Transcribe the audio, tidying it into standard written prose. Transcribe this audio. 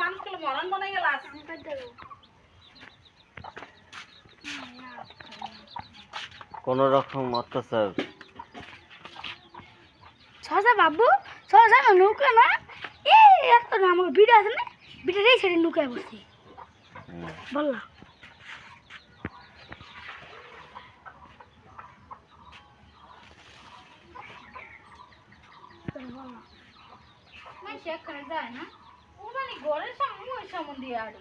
মানুষকে মরণ বনে গেল কোন রকম অত্যাচার সহজা বাবু সহজা না নৌকা না এই একটা না আমার ভিড় আছে না ভিড়ের এই সাইডে নৌকায় বসছি বললাম সেখানে যায় না ও মানে ঘরের সামনে ওই সামন দিয়ে আড়ে